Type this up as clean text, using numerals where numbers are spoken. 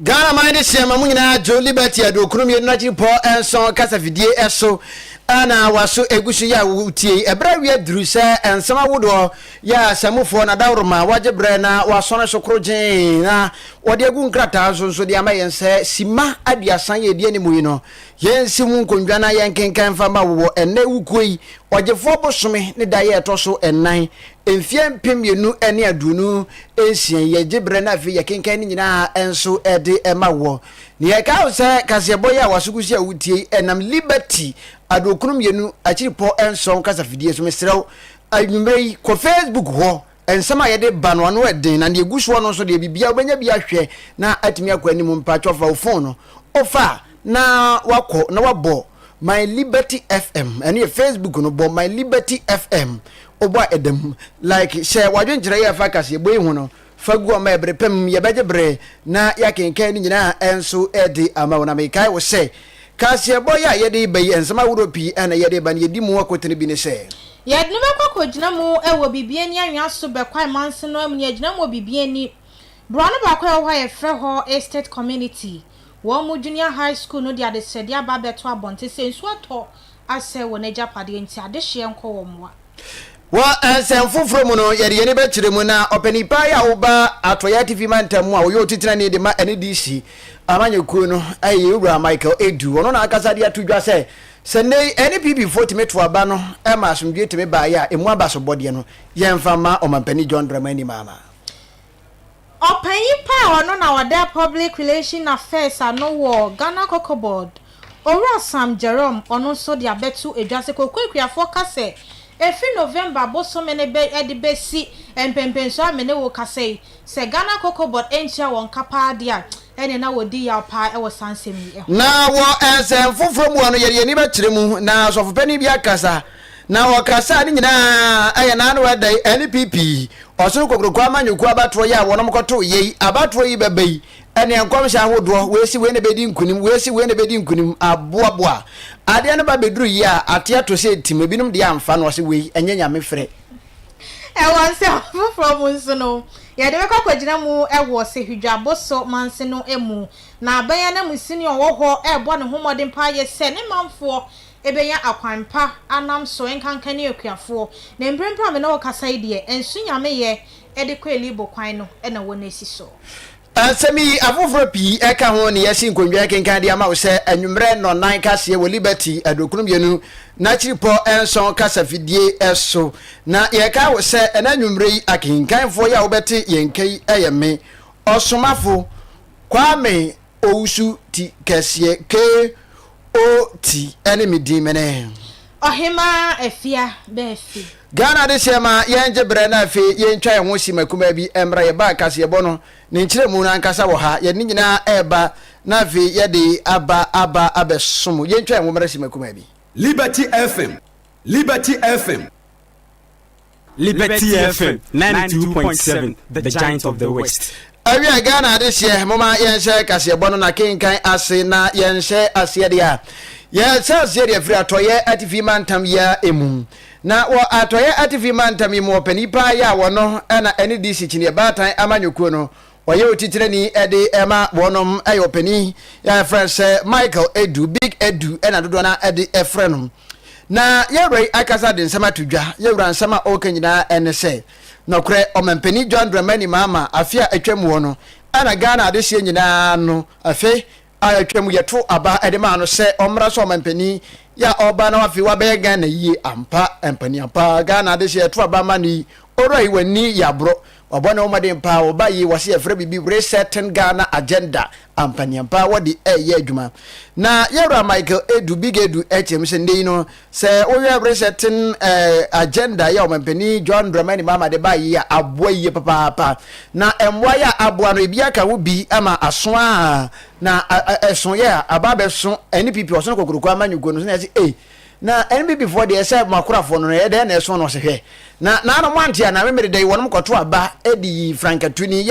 Ghana mind shema munyina jo liberty ado kunum ye na po enso kasa fidie eso ana waso egusu ya wutie ebra wi aduru se ensama wodo ya samufo na dawroma waje bre na waso so krojen na wode egu nkrata so de amayense sima aduasan ye die ni mu yi no yensi mu nkondwa na yenkenkan fama wo enne wukoi ogefo bosome ne da ye to so ennan enfiem pemienu ene adunu ensien ye gibre na fi ye kenkan ni nyina enso ede emawo ne ye ka se kasebo ya wasugusi awutie enam liberty adokunum yenu achiripo enso kasa fidie so mesrew anwumrei ko Facebook ho ensama ye de bano no eden na ne eguso no so de bibia obenya bia hwe na atimi akwani mu mpa chofa phone no ofa na wako na wabo My Liberty FM and Facebook no bo My Liberty FM obo edem like share wadwenjire ya fakas ye boy hu no fagu ma ebre pem ye beje bre na yakenkan ni nyina enso edi ama wona me kai wo se kase boy ya ye de bayi ensama wuropi ana ye de ban ye di mu akotene bi ne se ye de me kwakọ gina mu ewo bibie ni anwa so be kwai manse no am ni gina mu bibie ni bro no ba kwa ho ye fre ho estate community Womu junior high school no dia de sedia ba beto abonte se nso ato ase wona japade nti adehye enko womwa wa ensemfufro mu no yede ne bekire mu na openipa ya oba atoya TV mantamu a oyo titina ne de ma NDC amanyekuo no ayi ura Michael Edu ono na akasa dia tudwa se nei NPP 40 meto aba no e ma asomdwe teme ba ya emu abaso bode no yemfa ma omampani John Dramani mama Openyipa ono na wada public relation affairs ano wo Ghana Cocoa Board Ora Sam Jerome ono so dia betu edwase kokwakuafo kase efi November bosome ne be edibesi empempenso amene wo kase se Ghana Cocoa Board enchia won kapa dia ene na wodi ya pa e wo sansemi na wo ensem foforo mu ono yeri ni be kire mu na sofopani bi akasa na wakasa ni nyina aya na no wada NPP osuru kokroko amanyoku abato ya wono mkoto yei abato yi bebai ene enkomsha ahodo wesi we ne bedi nkunim wesi we ne bedi nkunim aboaboa ade ne ba beduru yi a ate ato se tim binum de amfa no se we enyenya mefre e wonse from unsuno ya de kwakọ gina mu e wo se hwidwa boso manse no emu na abanya na musini owo ho e bo ne homodin pa ye se ne manfo ebenya akwanpa anam so enkankan ekuafo na mprempra me na wakasa ide ensu nyame ye ede ko elibo kwan no e na wona esi so asemi afoforo pi eka ho ne yesi nkondwa kenkan de ama wo se anwumre no nan kase wo liberty adokunum yenu na chiripo enso kasa fidie eso na ye ka wo se anwumre yi akenkanfo ya wo beti yenkai eyeme osomafo KWAME OWUSU TIKESE enemy dimene OHEMAA efia BAAFI Ghana de sema yenje bre na afi yentwa ye ho simakuma bi emra ye ba kase ye bono ne nkire mu na nkasa wo ha ye ni nyina eba na afi ye de aba abesom yentwa ye ho mra simakuma bi Liberty FM 92.7 the giant of the west Awia Ghana de se mama yense kase ye bono na kenkan ase na yense ase de a ye se de free atoye atifi mantam ya emu na wo atoye atifi mantam mu opanipa ya wono na NDC chine batan amanyokuo no oye otitire ni ede ema wonom ayopani ya friend Michael Edu Big Edu na dodo na ede efrenom na yewre akasa de nsama tudwa yewra nsama okanyina ense nokre omampani John Dramani mama afia atwam wo no ana Ghana de sie nyina no afi atwam yeto aba edema no se omra so omampani ya oba na wafi wa be Ghana yi ampa empani ampa Ghana de sie yeto aba mani oroi wani yabro obona omade mpa oba yi wase efre bibi resetting Ghana agenda ampani ampa wodi eye adwuma na yewra Michael Edu Big Edu HM se ndey no se owe resetting agenda ya omampani John Dramani mama de ba yi ya aboye papa na emwa ya aboa no bia ka wo bi ama aso a na eson ya ababe so NPP oso kokroko amanyugo no se na NPP for the say makurafo no ye de na eso no se hwe na no mwantia na memere dey wonum koto aba edi Frankatuni